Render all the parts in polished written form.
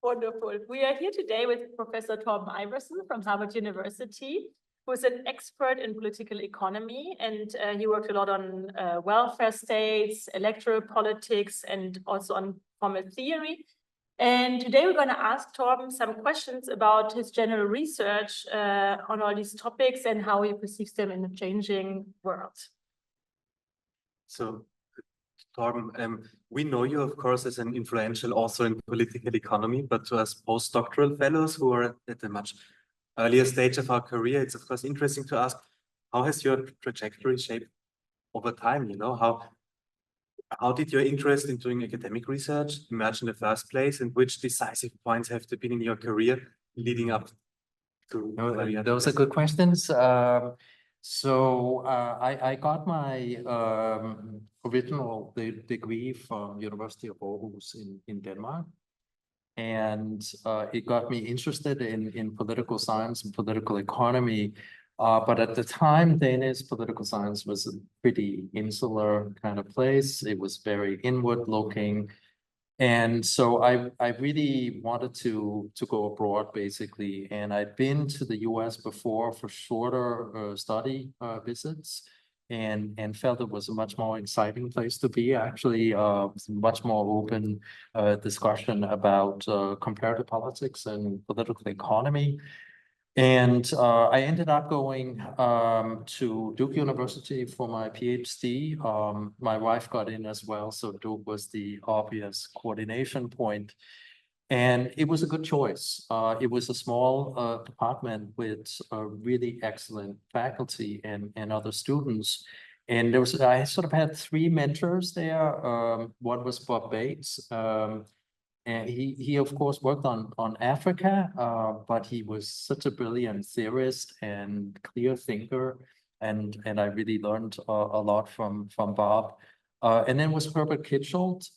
Wonderful. We are here today with Professor Torben Iversen from Harvard University, who is an expert in political economy, and he worked a lot on welfare states, electoral politics, and also on formal theory. And today we're going to ask Torben some questions about his general research on all these topics and how he perceives them in a changing world. So, Torben, we know you, of course, as an influential author in political economy, but to us postdoctoral fellows who are at a much earlier stage of our career, it's of course interesting to ask, how has your trajectory shaped over time? You know, how did your interest in doing academic research emerge in the first place, and which decisive points have there been in your career leading up to where you are? Those are good questions. I got my original degree from University of Aarhus in Denmark, and it got me interested in political science and political economy. But at the time, Danish political science was a pretty insular kind of place. It was very inward looking. And so I really wanted to go abroad, basically. And I'd been to the US before for shorter study visits, and felt it was a much more exciting place to be. Actually, much more open discussion about comparative politics and political economy. And I ended up going to Duke University for my PhD. My wife got in as well, so Duke was the obvious coordination point. And it was a good choice. It was a small department with really excellent faculty and other students. And I sort of had three mentors there. One was Bob Bates. And he of course worked on Africa, but he was such a brilliant theorist and clear thinker, and I really learned a lot from Bob. And then was Herbert Kitschult,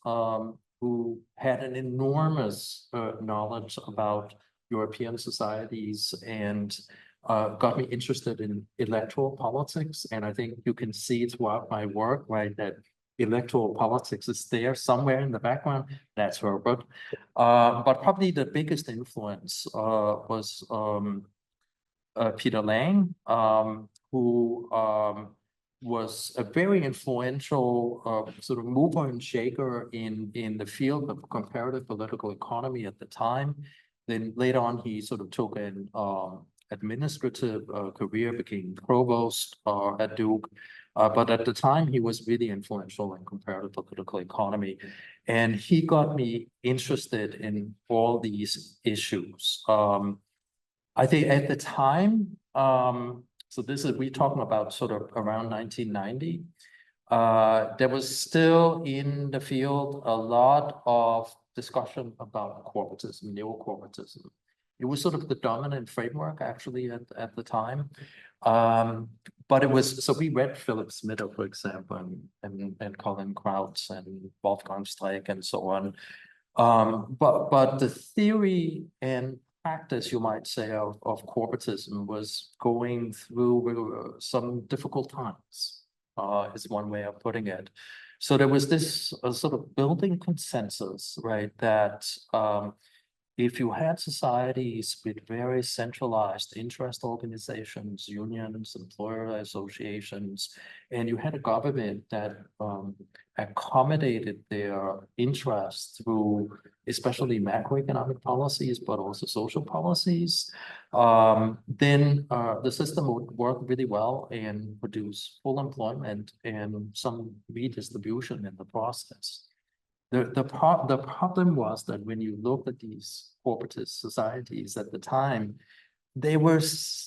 who had an enormous knowledge about European societies and got me interested in electoral politics. And I think you can see throughout my work, right, that electoral politics is there somewhere in the background. That's Herbert. But probably the biggest influence was Peter Lang, who was a very influential sort of mover and shaker in the field of comparative political economy at the time. Then later on, he sort of took an administrative career, became provost at Duke. But at the time, he was really influential in comparative political economy. And he got me interested in all these issues. I think at the time, so we're talking about sort of around 1990, there was still in the field a lot of discussion about corporatism, neo-corporatism. It was sort of the dominant framework, actually, at the time. But it was, so we read Philip Smitter, for example, and Colin Crouch and Wolfgang Streeck and so on. But the theory and practice, you might say, of corporatism was going through some difficult times, is one way of putting it. So there was this sort of building consensus, right, that if you had societies with very centralized interest organizations, unions, employer associations, and you had a government that accommodated their interests through especially macroeconomic policies, but also social policies, then the system would work really well and produce full employment and some redistribution in the process. The problem was that when you look at these corporatist societies at the time, they were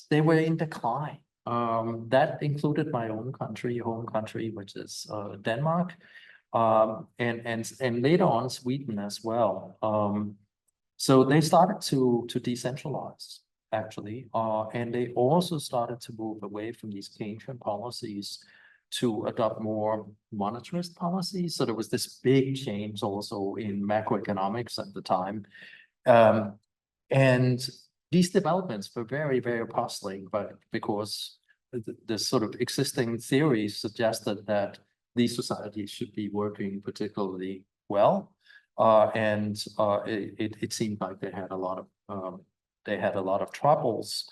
in decline. That included my own country, home country, which is Denmark, and later on Sweden as well. So they started to decentralize, actually, and they also started to move away from these Keynesian policies to adopt more monetarist policies. So there was this big change also in macroeconomics at the time. And these developments were very, very puzzling, but because the sort of existing theories suggested that these societies should be working particularly well. It seemed like they had a lot of troubles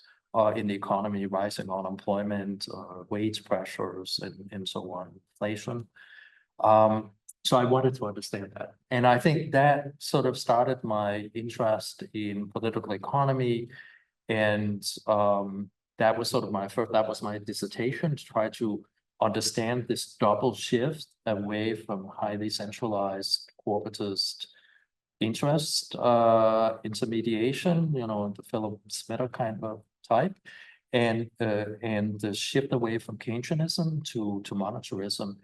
in the economy, rising unemployment, wage pressures, and so on, inflation. So I wanted to understand that. And I think that sort of started my interest in political economy. And that was sort of that was my dissertation, to try to understand this double shift away from highly centralized corporatist interest intermediation, the Philip Smetter kind of type, and the shift away from Keynesianism to monetarism.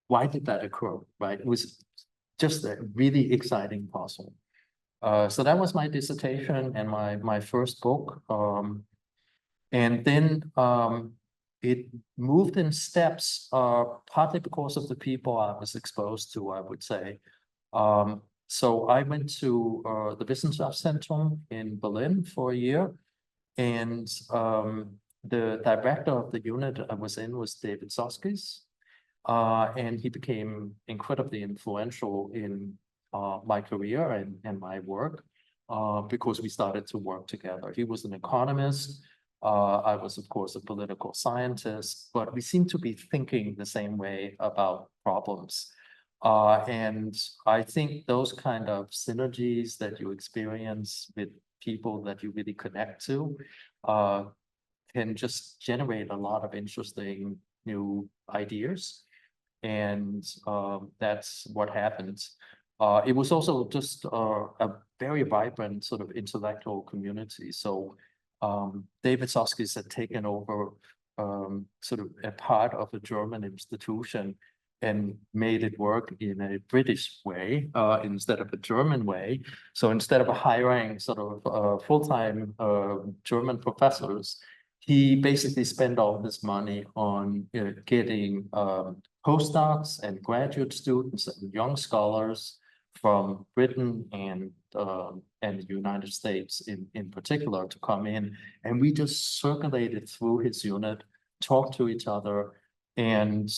Why did that occur, right? It was just a really exciting puzzle. So that was my dissertation and my first book. And then it moved in steps, partly because of the people I was exposed to, I would say. So I went to the Wissenschaftszentrum in Berlin for a year, and the director of the unit I was in was David Soskies, and he became incredibly influential in my career and my work because we started to work together. He was an economist. I was, of course, a political scientist, but we seemed to be thinking the same way about problems. And I think those kind of synergies that you experience with people that you really connect to can just generate a lot of interesting new ideas. And that's what happened. It was also just a very vibrant sort of intellectual community. So David Soskies had taken over sort of a part of a German institution and made it work in a British way instead of a German way. So instead of hiring sort of full-time German professors, he basically spent all this money on getting postdocs and graduate students and young scholars from Britain and the United States in particular to come in. And we just circulated through his unit, talked to each other. And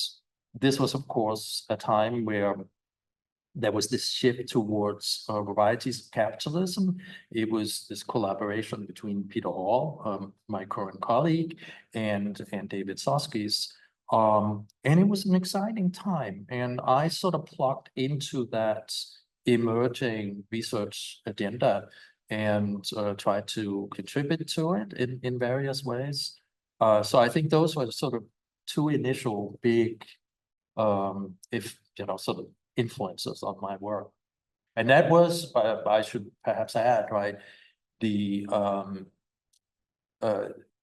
this was, of course, a time where there was this shift towards varieties of capitalism. It was this collaboration between Peter Hall, my current colleague, and David Soskies. And it was an exciting time. And I sort of plugged into that emerging research agenda and tried to contribute to it in various ways. So I think those were sort of two initial big, sort of influences on my work. And that was, I should perhaps add, right, the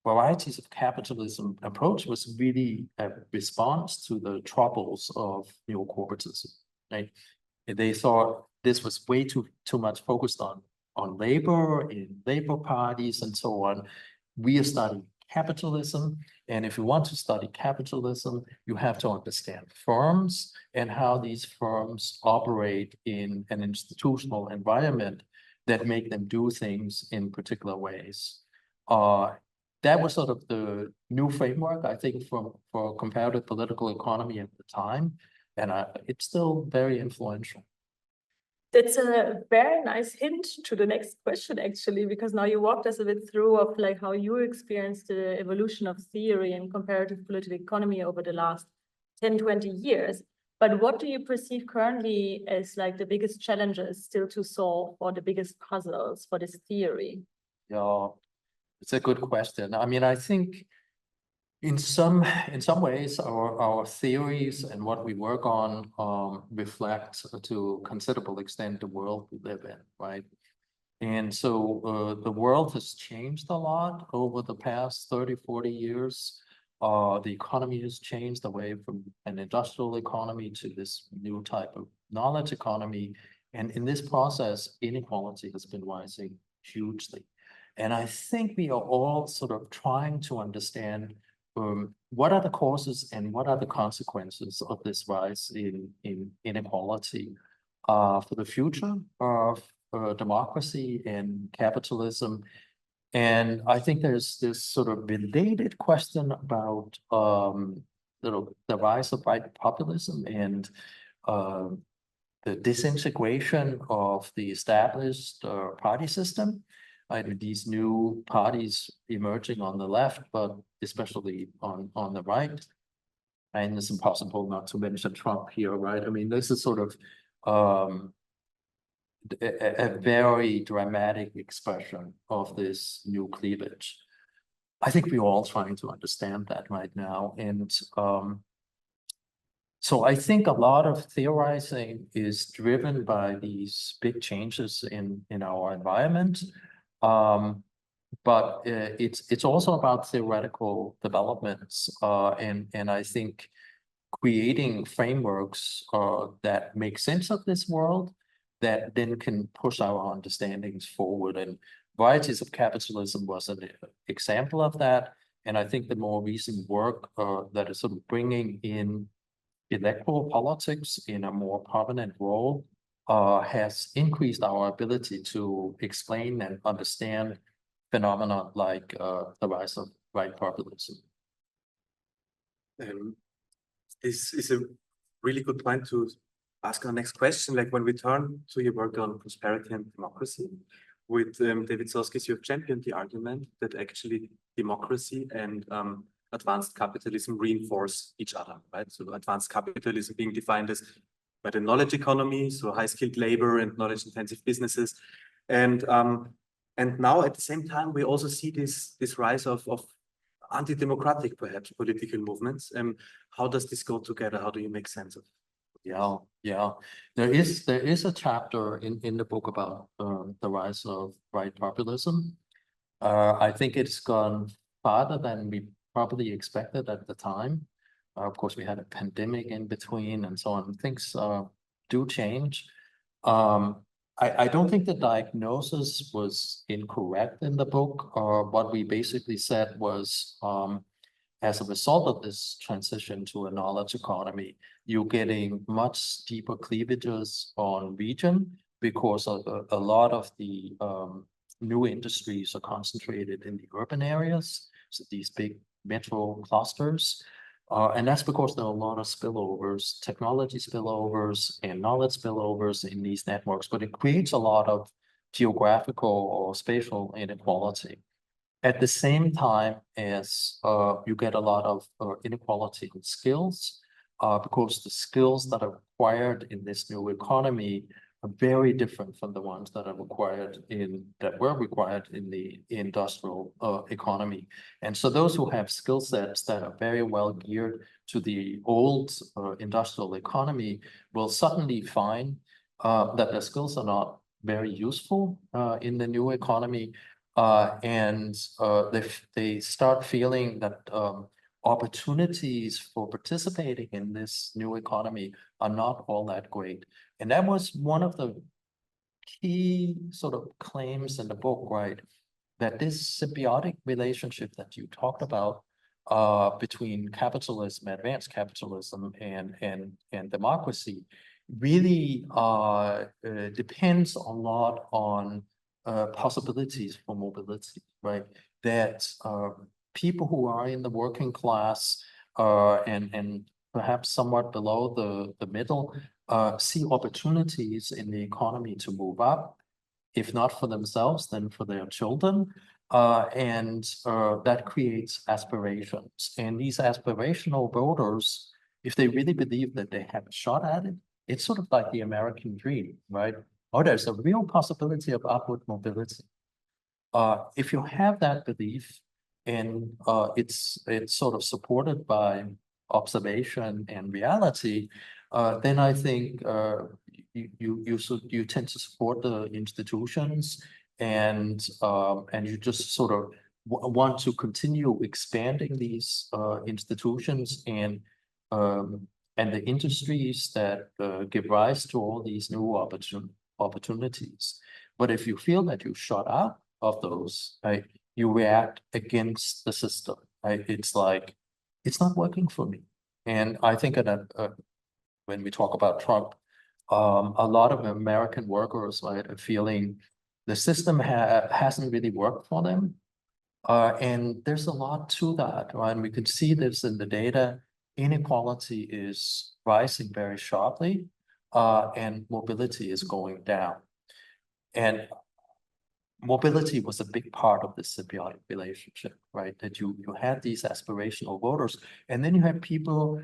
varieties of capitalism approach was really a response to the troubles of neocorporatism, right? They thought this was way too much focused on labor, in labor parties and so on. We are studying capitalism. And if you want to study capitalism, you have to understand firms and how these firms operate in an institutional environment that make them do things in particular ways. That was sort of the new framework, I think, for comparative political economy at the time. And it's still very influential. That's a very nice hint to the next question, actually, because now you walked us a bit through of like how you experienced the evolution of theory and comparative political economy over the last 10, 20 years. But what do you perceive currently as like the biggest challenges still to solve, or the biggest puzzles for this theory? Yeah, it's a good question. I mean, I think in some ways, our theories and what we work on reflect to a considerable extent the world we live in, right? And so the world has changed a lot over the past 30, 40 years. The economy has changed away from an industrial economy to this new type of knowledge economy. And in this process, inequality has been rising hugely. And I think we are all sort of trying to understand what are the causes and what are the consequences of this rise in inequality for the future of democracy and capitalism. And I think there's this sort of related question about the rise of right populism and disintegration of the established party system. And these new parties emerging on the left, but especially on the right. And it's impossible not to mention Trump here, right? I mean, this is sort of a very dramatic expression of this new cleavage. I think we're all trying to understand that right now. And so I think a lot of theorizing is driven by these big changes in our environment. But it's also about theoretical developments. And I think creating frameworks that make sense of this world that then can push our understandings forward. And Varieties of Capitalism was an example of that. And I think the more recent work that is sort of bringing in electoral politics in a more prominent role has increased our ability to explain and understand phenomena like the rise of right populism. This is a really good point to ask our next question. Like when we turn to your work on prosperity and democracy, with David Soskice, you have championed the argument that actually democracy and advanced capitalism reinforce each other, right? So advanced capitalism being defined as by the knowledge economy, so high-skilled labor and knowledge-intensive businesses. And now at the same time, we also see this rise of anti-democratic, perhaps, political movements. How does this go together? How do you make sense of it? Yeah. There is a chapter in the book about the rise of right populism. I think it's gone farther than we probably expected at the time. Of course, we had a pandemic in between and so on. Things do change. I don't think the diagnosis was incorrect in the book. What we basically said was, as a result of this transition to a knowledge economy, you're getting much deeper cleavages on region because of a lot of the new industries are concentrated in the urban areas. So these big metro clusters. And that's because there are a lot of spillovers, technology spillovers and knowledge spillovers in these networks, but it creates a lot of geographical or spatial inequality. At the same time as you get a lot of inequality in skills, because the skills that are required in this new economy are very different from the ones that were required in the industrial economy. And so those who have skill sets that are very well geared to the old industrial economy will suddenly find that their skills are not very useful in the new economy. And they start feeling that opportunities for participating in this new economy are not all that great. And that was one of the key sort of claims in the book, right? That this symbiotic relationship that you talked about between capitalism, advanced capitalism, and democracy really depends a lot on possibilities for mobility, right? That people who are in the working class and perhaps somewhat below the middle see opportunities in the economy to move up, if not for themselves, then for their children. And that creates aspirations. And these aspirational voters, if they really believe that they have a shot at it, it's sort of like the American dream, right? Oh, there's a real possibility of upward mobility. If you have that belief and it's sort of supported by observation and reality, then I think you tend to support the institutions and you just sort of want to continue expanding these institutions and the industries that give rise to all these new opportunities. But if you feel that you shut out of those, right, you react against the system, right? It's like, it's not working for me. And I think that when we talk about Trump, a lot of American workers, right, are feeling the system hasn't really worked for them. And there's a lot to that, right? And we could see this in the data. Inequality is rising very sharply. and mobility is going down. And mobility was a big part of the symbiotic relationship, right? That you had these aspirational voters, and then you had people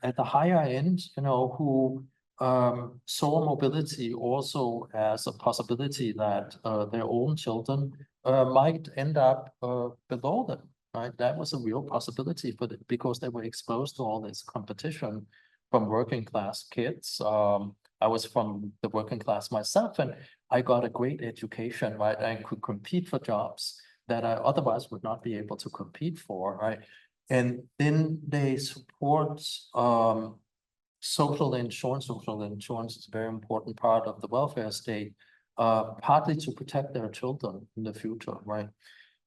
at the higher end, who saw mobility also as a possibility that their own children might end up below them, right? That was a real possibility for them because they were exposed to all this competition from working class kids. I was from the working class myself, and I got a great education, right? I could compete for jobs that I otherwise would not be able to compete for, right? And then they support social insurance. Social insurance is a very important part of the welfare state, partly to protect their children in the future, right?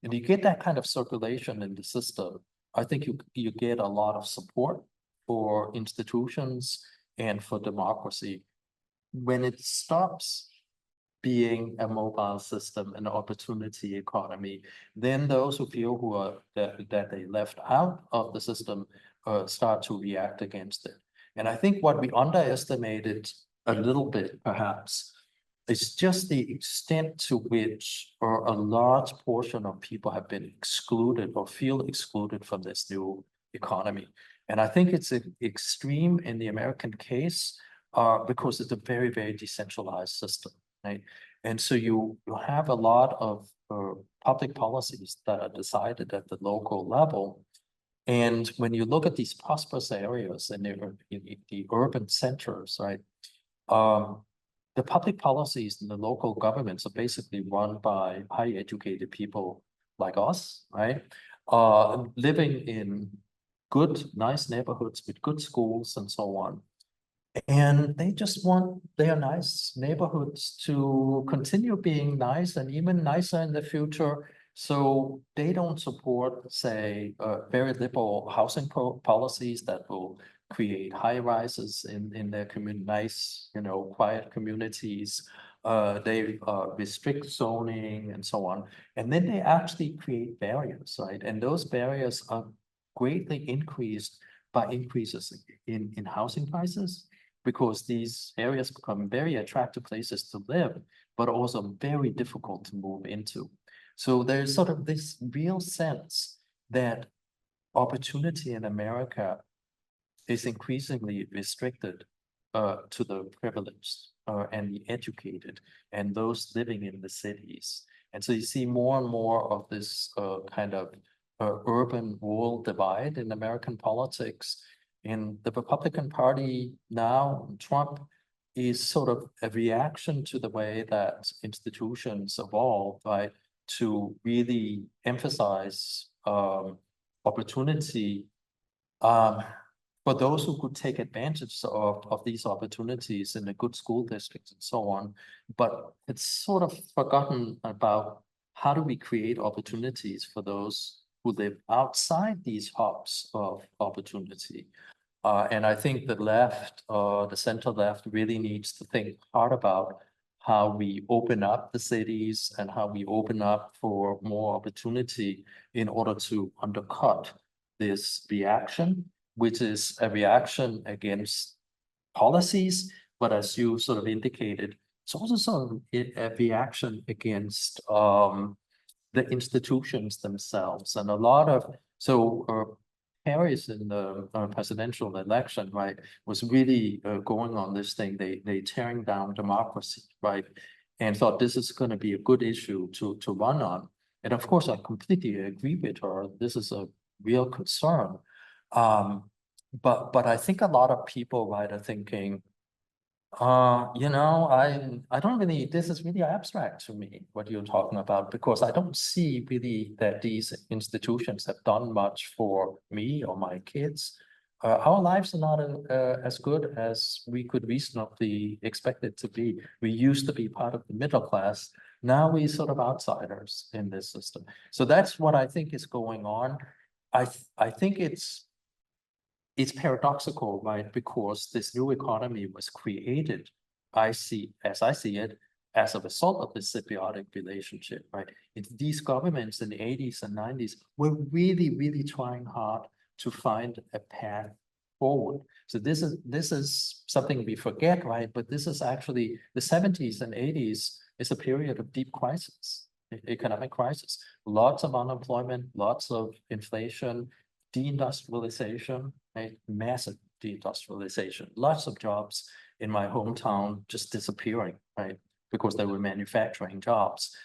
And you get that kind of circulation in the system. I think you get a lot of support for institutions and for democracy. When it stops being a mobile system, an opportunity economy, then those who feel that they left out of the system start to react against it. And I think what we underestimated a little bit, perhaps, is just the extent to which a large portion of people have been excluded or feel excluded from this new economy. And I think it's extreme in the American case because it's a very, very decentralized system, right? And so you have a lot of public policies that are decided at the local level. And when you look at these prosperous areas and the urban centers, right, the public policies and the local governments are basically run by highly educated people like us, right? Living in good, nice neighborhoods with good schools and so on. And they just want their nice neighborhoods to continue being nice and even nicer in the future. So they don't support, say, very liberal housing policies that will create high rises in their nice, quiet communities. They restrict zoning and so on. And then they actually create barriers, right? And those barriers are greatly increased by increases in housing prices, because these areas become very attractive places to live, but also very difficult to move into. So there's sort of this real sense that opportunity in America is increasingly restricted to the privileged and the educated and those living in the cities. And so you see more and more of this kind of urban-rural divide in American politics. In the Republican Party now, Trump is sort of a reaction to the way that institutions evolve, right, to really emphasize opportunity for those who could take advantage of these opportunities in a good school district and so on. But it's sort of forgotten about how do we create opportunities for those who live outside these hubs of opportunity. And I think the left, the center left really needs to think hard about how we open up the cities and how we open up for more opportunity in order to undercut this reaction, which is a reaction against policies, but as you sort of indicated, it's also sort of a reaction against the institutions themselves. And a lot of, Harris in the presidential election, right, was really going on this thing. They tearing down democracy, right, and thought this is going to be a good issue to run on. And of course, I completely agree with her. This is a real concern. But I think a lot of people, right, are thinking, I don't really, this is really abstract to me, what you're talking about, because I don't see really that these institutions have done much for me or my kids. Our lives are not as good as we could reasonably expect it to be. We used to be part of the middle class. Now we're sort of outsiders in this system. So that's what I think is going on. I think it's paradoxical, right? Because this new economy was created, as I see it, as a result of this symbiotic relationship, right? These governments in the 80s and 90s were really, really trying hard to find a path forward. So this is something we forget, right? But this is actually the 70s and 80s is a period of deep crisis, economic crisis. Lots of unemployment, lots of inflation, deindustrialization, right? Massive deindustrialization, lots of jobs in my hometown just disappearing, right? Because they were manufacturing jobs.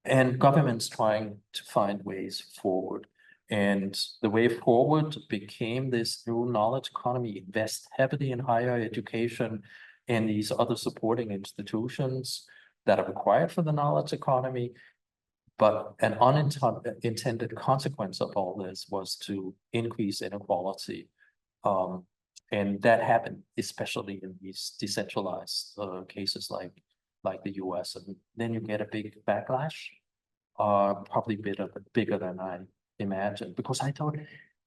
And governments trying to find ways forward. And the way forward became this new knowledge economy, invest heavily in higher education and these other supporting institutions that are required for the knowledge economy. But an unintended consequence of all this was to increase inequality. And that happened, especially in these decentralized cases like the US. And then you get a big backlash, probably bigger than I imagined, because I thought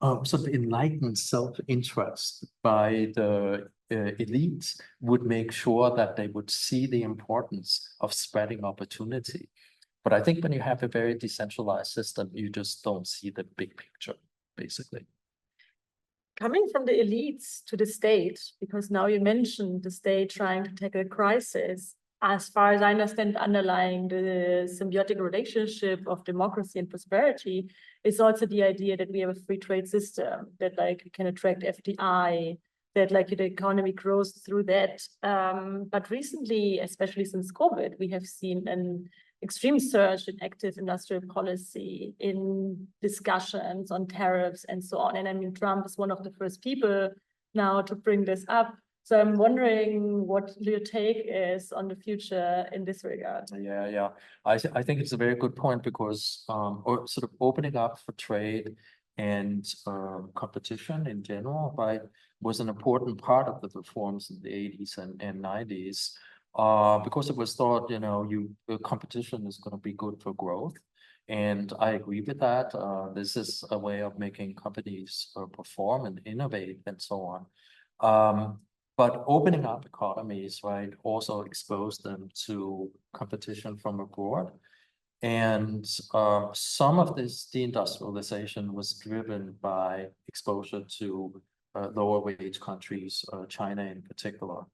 sort of enlightened self-interest by the elites would make sure that they would see the importance of spreading opportunity. But I think when you have a very decentralized system, you just don't see the big picture, basically. Coming from the elites to the state, because now you mentioned the state trying to tackle a crisis, as far as I understand, underlying the symbiotic relationship of democracy and prosperity is also the idea that we have a free trade system, that like we can attract FDI, that like the economy grows through that. But recently, especially since COVID, we have seen an extreme surge in active industrial policy, in discussions on tariffs and so on. And I mean, Trump is one of the first people now to bring this up. So I'm wondering what your take is on the future in this regard. Yeah. I think it's a very good point, because or sort of opening up for trade and competition in general, right, was an important part of the reforms in the 80s and 90s. Because it was thought, competition is going to be good for growth. And I agree with that. This is a way of making companies perform and innovate and so on. But opening up economies, right, also exposed them to competition from abroad. And some of this deindustrialization was driven by exposure to lower wage countries, China in particular.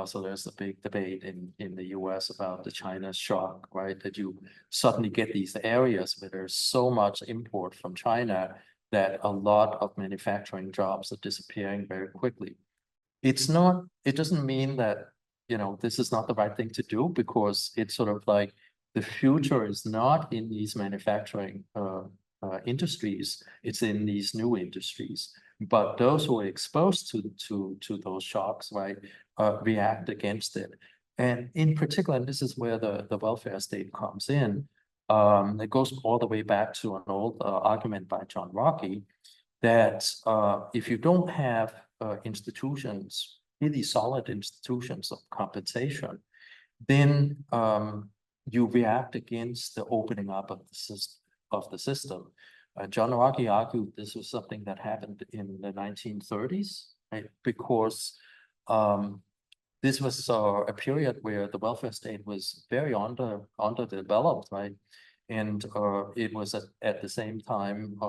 So there's a big debate in the US about the China shock, right? That you suddenly get these areas where there's so much import from China that a lot of manufacturing jobs are disappearing very quickly. It doesn't mean that, this is not the right thing to do, because it's sort of like the future is not in these manufacturing industries, it's in these new industries. But those who are exposed to those shocks, right, react against it. And in particular, and this is where the welfare state comes in, it goes all the way back to an old argument by John Rocky, that if you don't have institutions, really solid institutions of compensation, then you react against the opening up of the system. John Rocky argued this was something that happened in the 1930s, right? Because this was a period where the welfare state was very underdeveloped, right? And it was at the same time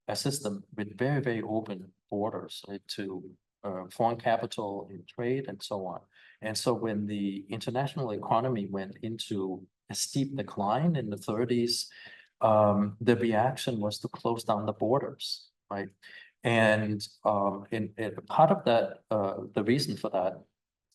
a system with very, very open borders, right, to foreign capital and trade and so on. And so when the international economy went into a steep decline in the 30s, the reaction was to close down the borders, right? And in part of that, the reason for that,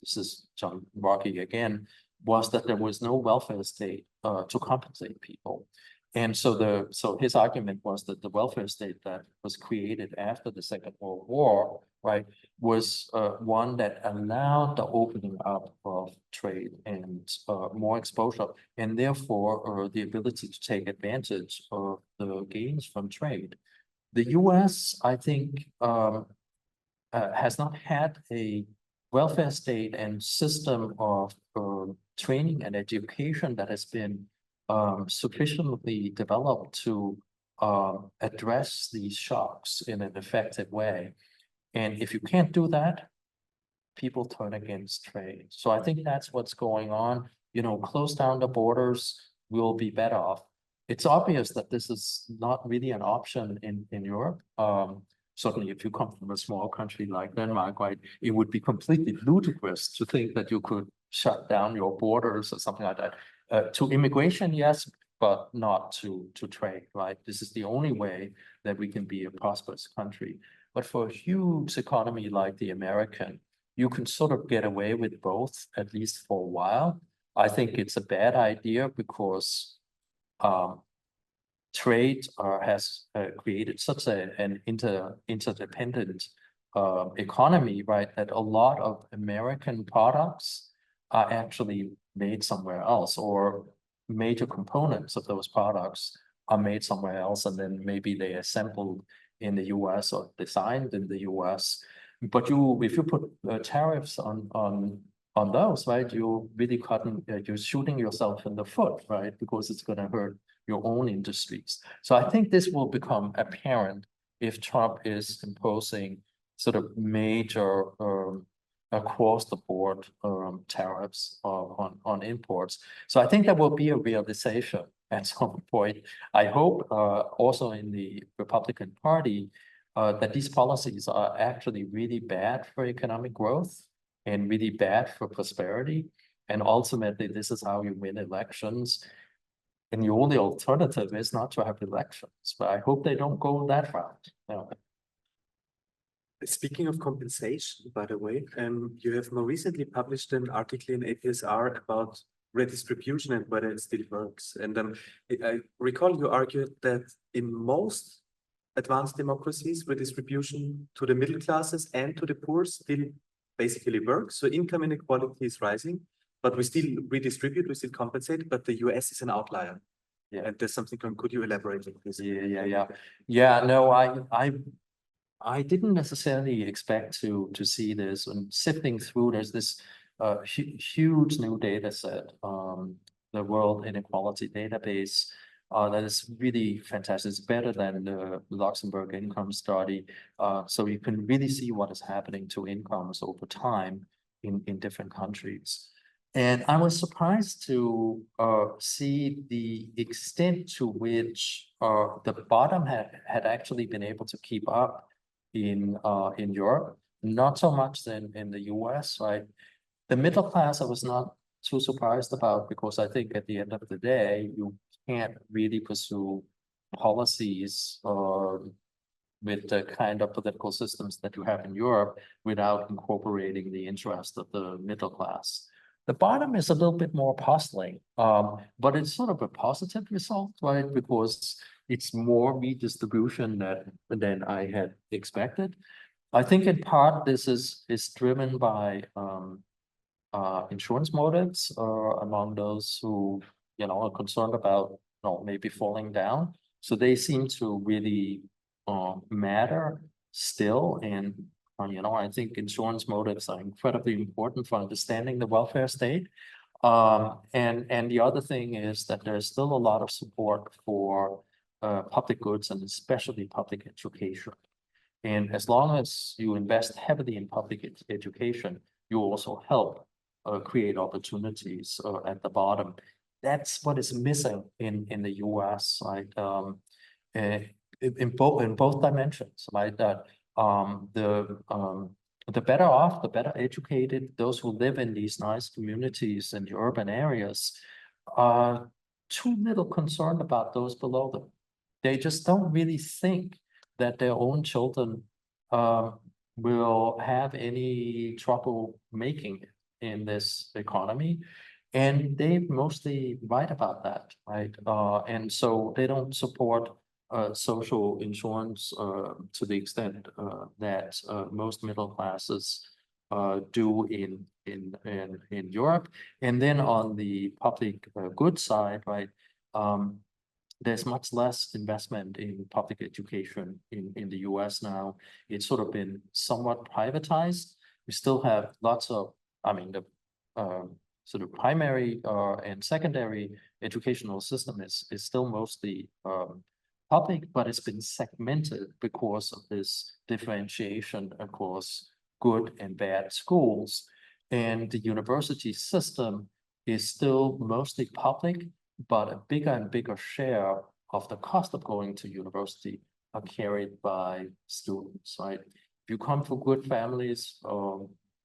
this is John Rocky again, was that there was no welfare state to compensate people. And so his argument was that the welfare state that was created after the Second World War, right, was one that allowed the opening up of trade and more exposure, and therefore the ability to take advantage of the gains from trade. The US, I think, has not had a welfare state and system of training and education that has been sufficiently developed to address these shocks in an effective way. And if you can't do that, people turn against trade. So I think that's what's going on. Close down the borders, we'll be better off. It's obvious that this is not really an option in Europe. certainly if you come from a small country like Denmark, right, it would be completely ludicrous to think that you could shut down your borders or something like that. To immigration, yes, but not to trade, right? This is the only way that we can be a prosperous country. But for a huge economy like the American, you can sort of get away with both, at least for a while. I think it's a bad idea because trade has created such an interdependent economy, right? That a lot of American products are actually made somewhere else, or major components of those products are made somewhere else, and then maybe they assembled in the US or designed in the US. But if you put tariffs on those, right, you're really you're shooting yourself in the foot, right? Because it's going to hurt your own industries. So I think this will become apparent if Trump is imposing sort of major across the board tariffs on imports. So I think there will be a realization at some point. I hope also in the Republican Party that these policies are actually really bad for economic growth and really bad for prosperity. And ultimately, this is how you win elections. And the only alternative is not to have elections, but I hope they don't go that route. No. Speaking of compensation, by the way, you have more recently published an article in APSR about redistribution and whether it still works. And I recall you argued that in most advanced democracies, redistribution to the middle classes and to the poor still basically works. So income inequality is rising, but we still redistribute, we still compensate, but the US is an outlier. Yeah. And there's something, could you elaborate on this? Yeah, no, I didn't necessarily expect to see this. And sifting through, there's this huge new data set, the World Inequality Database, that is really fantastic. It's better than the Luxembourg income study. So you can really see what is happening to incomes over time in different countries. And I was surprised to see the extent to which the bottom had actually been able to keep up in Europe, not so much in the US, right? The middle class I was not too surprised about, because I think at the end of the day, you can't really pursue policies with the kind of political systems that you have in Europe without incorporating the interest of the middle class. The bottom is a little bit more puzzling, but it's sort of a positive result, right? Because it's more redistribution than I had expected. I think in part this is driven by insurance motives among those who are concerned about maybe falling down. So they seem to really matter still, and I think insurance motives are incredibly important for understanding the welfare state. And the other thing is that there's still a lot of support for public goods, and especially public education. And as long as you invest heavily in public education, you also help create opportunities at the bottom. That's what is missing in the US, right? In both dimensions, right? That the better off, the better educated, those who live in these nice communities in the urban areas are too little concerned about those below them. They just don't really think that their own children will have any trouble making it in this economy. And they mostly write about that, right? And so they don't support social insurance to the extent that most middle classes do in Europe. And then on the public goods side, right, there's much less investment in public education in the US now. It's sort of been somewhat privatized. We still have lots of, the sort of primary and secondary educational system is still mostly public, but it's been segmented because of this differentiation across good and bad schools. And the university system is still mostly public, but a bigger and bigger share of the cost of going to university are carried by students, right? If you come from good families,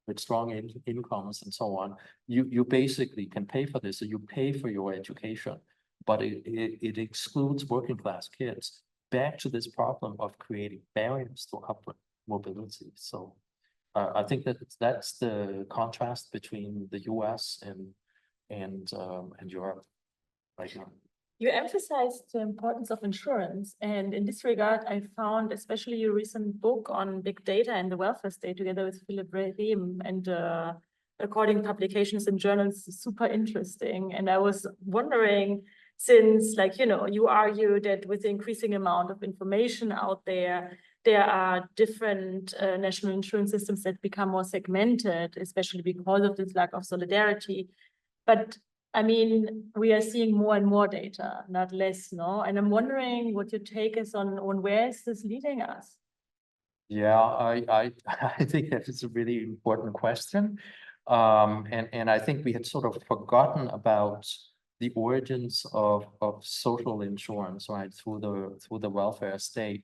with strong incomes and so on, you basically can pay for this, so you pay for your education, but it excludes working class kids. Back to this problem of creating barriers to upward mobility. So I think that's the contrast between the US and Europe right now. You emphasized the importance of insurance, and in this regard, I found especially your recent book on big data and the welfare state together with Philip Rehm and recording publications in journals super interesting. And I was wondering, since you argue that with the increasing amount of information out there, there are different national insurance systems that become more segmented, especially because of this lack of solidarity. But I mean, we are seeing more and more data, not less, no? And I'm wondering what your take is on where is this leading us? Yeah, I think that is a really important question. And I think we had sort of forgotten about the origins of social insurance, right, through the welfare state.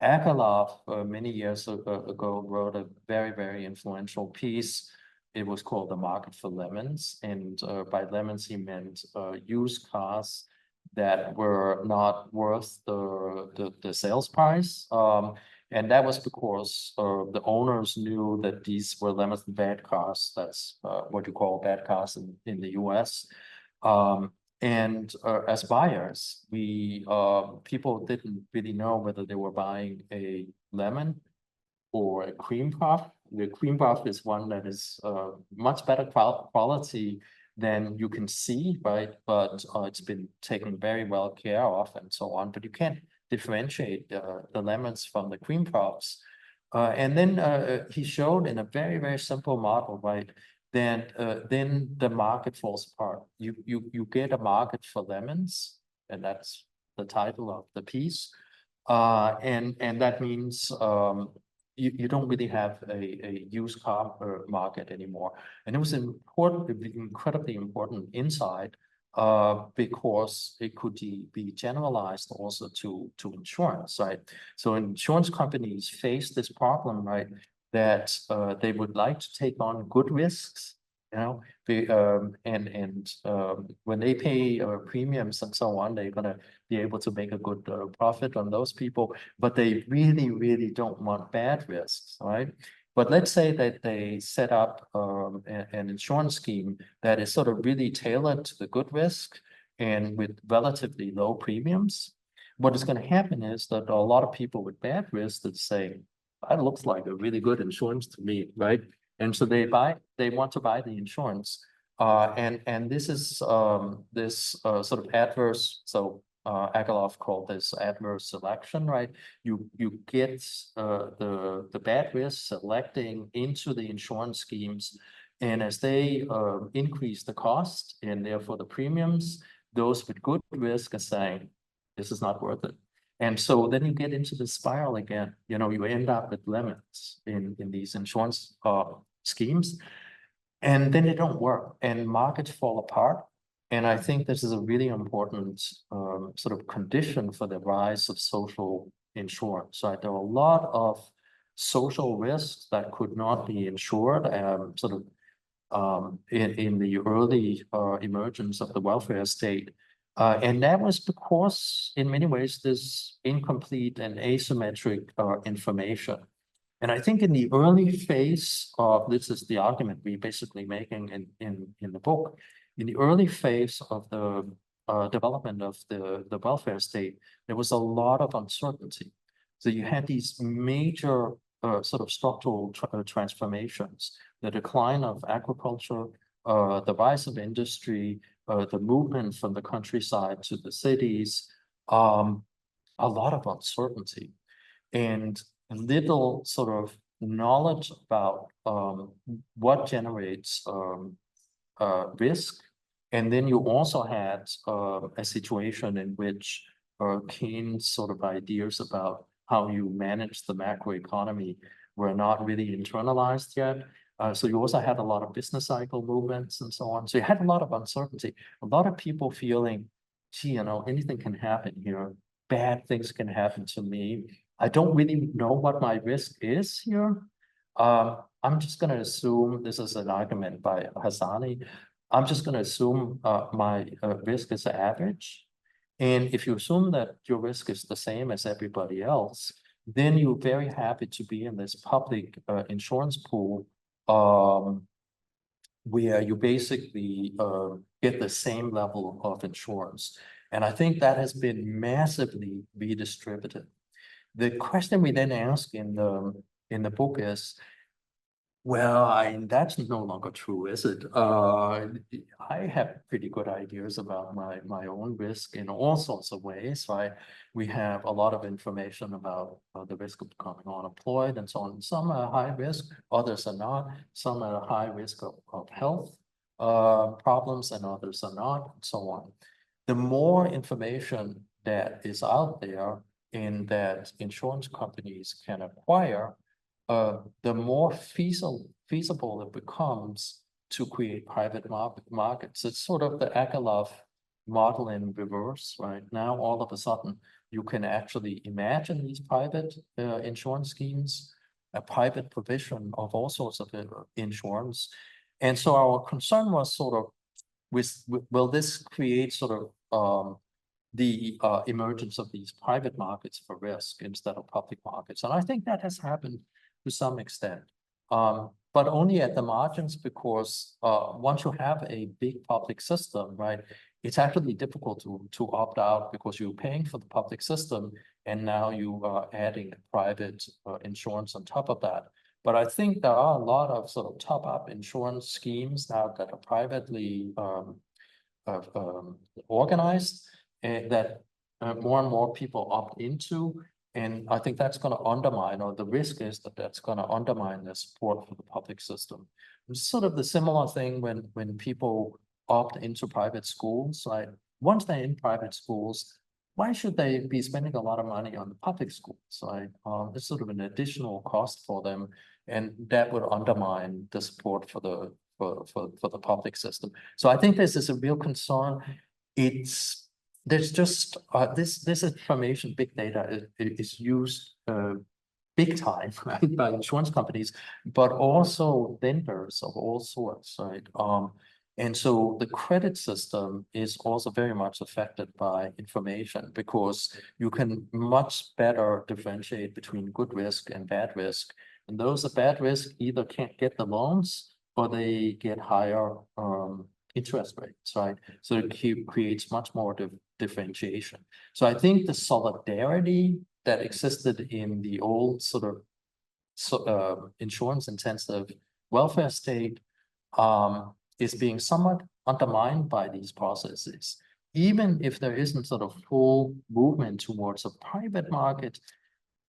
Akerlof, many years ago, wrote a very, very influential piece. It was called The Market for Lemons. And by lemons, he meant used cars that were not worth the sales price. And that was because the owners knew that these were lemons, bad cars. That's what you call bad cars in the US. And as buyers, people didn't really know whether they were buying a lemon or a cream puff. The cream puff is one that is much better quality than you can see, right? But it's been taken very well care of and so on. But you can't differentiate the lemons from the cream puffs. And then he showed in a very, very simple model, right? Then the market falls apart. You get a market for lemons, and that's the title of the piece. And that means you don't really have a used car market anymore. And it was incredibly important insight because it could be generalized also to insurance, right? So insurance companies face this problem, right? That they would like to take on good risks, when they pay premiums and so on, they're gonna be able to make a good profit on those people, but they really, really don't want bad risks, right? But let's say that they set up an insurance scheme that is sort of really tailored to the good risk and with relatively low premiums. What is going to happen is that a lot of people with bad risk that say, that looks like a really good insurance to me, right? And so they want to buy the insurance. And this is sort of adverse. So Akerlof called this adverse selection, right? You get the bad risk selecting into the insurance schemes, and as they increase the cost and therefore the premiums, those with good risk are saying, this is not worth it. And so then you get into the spiral again. You end up with lemons in these insurance schemes, and then they don't work and markets fall apart. And I think this is a really important sort of condition for the rise of social insurance. Right? There are a lot of social risks that could not be insured, sort of in the early emergence of the welfare state. And that was because, in many ways, this incomplete and asymmetric information. And I think in the early phase of, this is the argument we're basically making in the book, in the early phase of the development of the welfare state, there was a lot of uncertainty. So you had these major sort of structural transformations, the decline of agriculture, the rise of industry, the movement from the countryside to the cities, a lot of uncertainty and little sort of knowledge about what generates risk. And then you also had a situation in which Keynes' sort of ideas about how you manage the macroeconomy were not really internalized yet. So you also had a lot of business cycle movements and so on. So you had a lot of uncertainty, a lot of people feeling, gee, anything can happen here. bad things can happen to me. I don't really know what my risk is here. I'm just going to assume, this is an argument by Hassani, I'm just going to assume my risk is average. And if you assume that your risk is the same as everybody else, then you're very happy to be in this public insurance pool where you basically get the same level of insurance. And I think that has been massively redistributed. The question we then ask in the book is, well, that's no longer true, is it? I have pretty good ideas about my own risk in all sorts of ways, right? We have a lot of information about the risk of becoming unemployed and so on. Some are high risk, others are not. Some are high risk of health problems and others are not, and so on. The more information that is out there and that insurance companies can acquire, the more feasible it becomes to create private markets. It's sort of the Akerlof model in reverse, right? Now, all of a sudden, you can actually imagine these private insurance schemes, a private provision of all sorts of insurance. And so our concern was sort of, will this create sort of the emergence of these private markets for risk instead of public markets? And I think that has happened to some extent, but only at the margins, because once you have a big public system, right, it's actually difficult to opt out because you're paying for the public system and now you are adding private insurance on top of that. But I think there are a lot of sort of top-up insurance schemes now that are privately organized and that more and more people opt into. And I think that's going to undermine, or the risk is that that's going to undermine the support for the public system. It's sort of the similar thing when people opt into private schools. Like, once they're in private schools, why should they be spending a lot of money on the public schools? Right? It's sort of an additional cost for them, and that would undermine the support for the public system. So I think this is a real concern. There's just this information, big data is used big time, right, by insurance companies, but also vendors of all sorts, right? And so the credit system is also very much affected by information, because you can much better differentiate between good risk and bad risk. And those at bad risk either can't get the loans or they get higher interest rates, right? So it creates much more differentiation. So I think the solidarity that existed in the old sort of insurance intensive welfare state is being somewhat undermined by these processes. Even if there isn't sort of full movement towards a private market,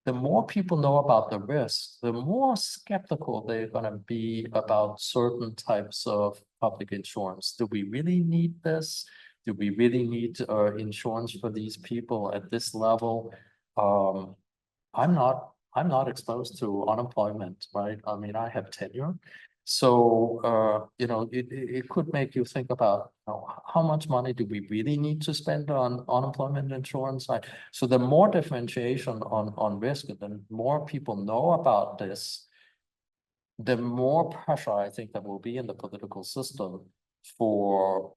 the more people know about the risks, the more skeptical they're going to be about certain types of public insurance. Do we really need this? Do we really need insurance for these people at this level? I'm not exposed to unemployment, right? I mean, I have tenure. So, it could make you think about, how much money do we really need to spend on unemployment insurance? Right? So the more differentiation on risk, and the more people know about this, the more pressure I think there will be in the political system for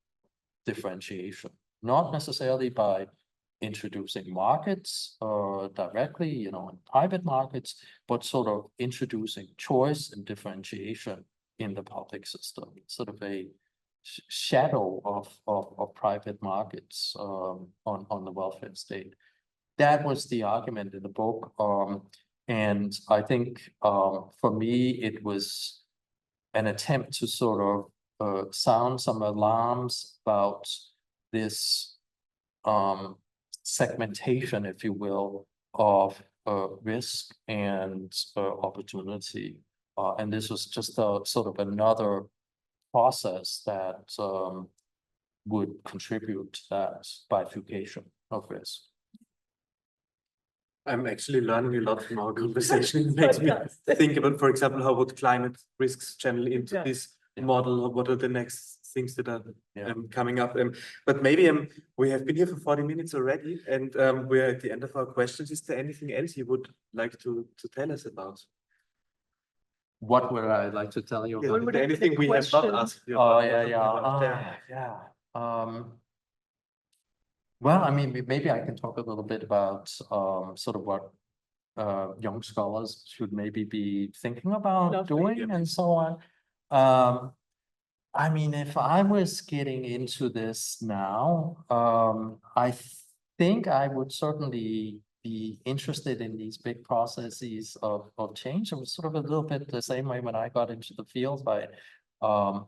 differentiation, not necessarily by introducing markets directly, in private markets, but sort of introducing choice and differentiation in the public system, sort of a shadow of private markets on the welfare state. That was the argument in the book. And I think for me, it was an attempt to sort of sound some alarms about this segmentation, if you will, of risk and opportunity. And this was just a sort of another process that would contribute to that bifurcation of risk. I'm actually learning a lot from our conversation. It makes me think about, for example, how would climate risks channel into this model, or what are the next things that are Yeah. coming up. But maybe we have been here for 40 minutes already, and we're at the end of our questions. Is there anything else you would like to tell us about? What would I like to tell you? Yeah, What is would there be the anything we have not question? asked you Oh, about? yeah. Well, I mean, maybe I can talk a little bit about sort of what young scholars should maybe be thinking about Lovely, doing yeah. and so on. I mean, if I was getting into this now, I think I would certainly be interested in these big processes of change. It was sort of a little bit the same way when I got into the field by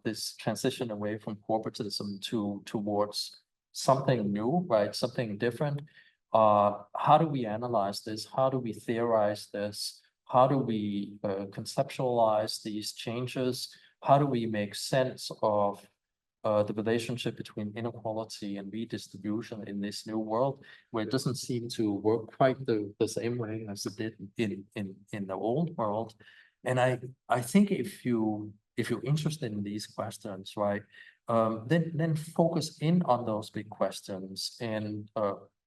this transition away from corporatism towards something new, right? Something different. How do we analyze this? How do we theorize this? How do we conceptualize these changes? How do we make sense of the relationship between inequality and redistribution in this new world, where it doesn't seem to work quite the same way as it did in the old world? And I think if you're interested in these questions, right, then focus in on those big questions and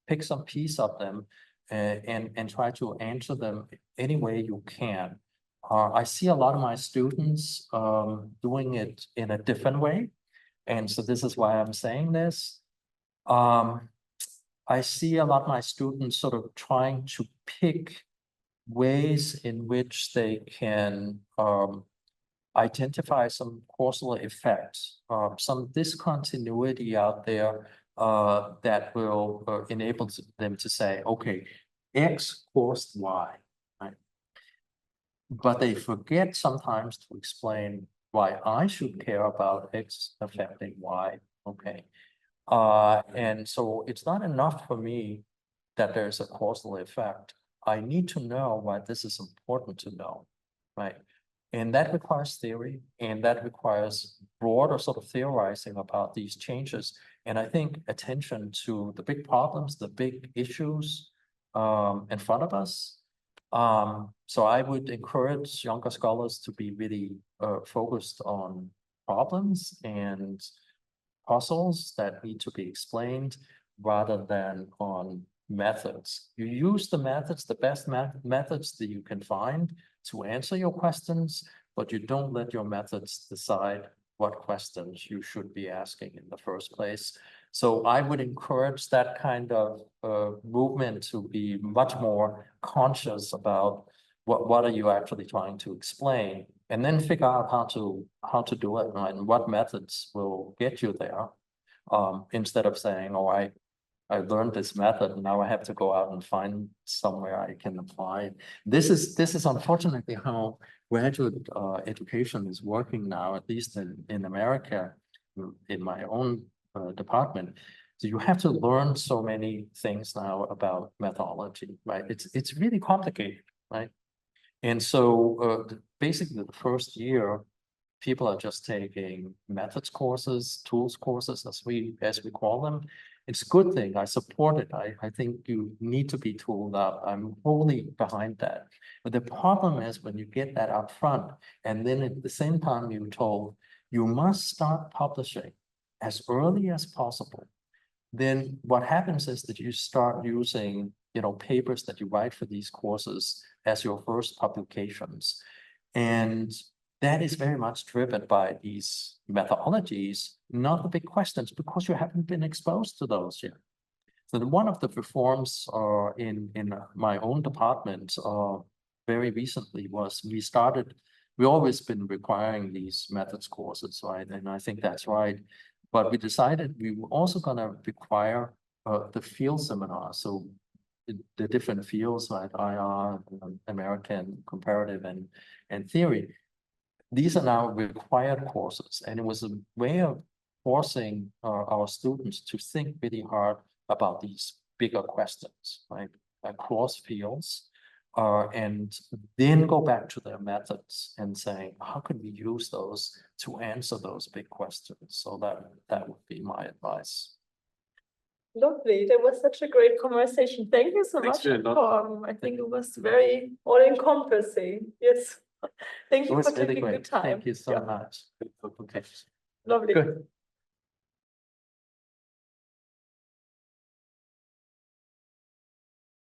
pick some piece of them and try to answer them any way you can. I see a lot of my students doing it in a different way. And so this is why I'm saying this. I see a lot of my students sort of trying to pick ways in which they can identify some causal effects, some discontinuity out there that will enable them to say, okay, X caused Y. But they forget sometimes to explain why I should care about X affecting Y, okay? And so it's not enough for me that there's a causal effect. I need to know why this is important to know, right? And that requires theory, and that requires broader sort of theorizing about these changes. And I think attention to the big problems, the big issues in front of us. So I would encourage younger scholars to be really focused on problems and puzzles that need to be explained rather than on methods. You use the methods, the best methods that you can find to answer your questions, but you don't let your methods decide what questions you should be asking in the first place. So I would encourage that kind of movement to be much more conscious about what are you actually trying to explain, and then figure out how to do it, right? And what methods will get you there, instead of saying, oh, I learned this method and now I have to go out and find somewhere I can apply it. This is unfortunately how graduate education is working now, at least in America, in my own department. So you have to learn so many things now about methodology, right? It's really complicated, right? And so basically the first year, people are just taking methods courses, tools courses, as we call them. It's a good thing. I support it. I think you need to be tooled up. I'm wholly behind that. But the problem is when you get that up front, and then at the same time you're told you must start publishing as early as possible, then what happens is that you start using, papers that you write for these courses as your first publications. And that is very much driven by these methodologies, not the big questions, because you haven't been exposed to those yet. So one of the reforms in my own department very recently was we always been requiring these methods courses, right? And I think that's right. But we decided we were also going to require the field seminars. So the different fields like IR, American, comparative, and theory. These are now required courses, and it was a way of forcing our students to think really hard about these bigger questions, right, across fields, and then go back to their methods and saying, how can we use those to answer those big questions? So that would be my advice. Lovely. That was such a great conversation. Thank you so much, Torben. I think it was very all-encompassing. Yes. Thank It you was for really taking the great. time. Thank you so Yeah, much. lovely. Good.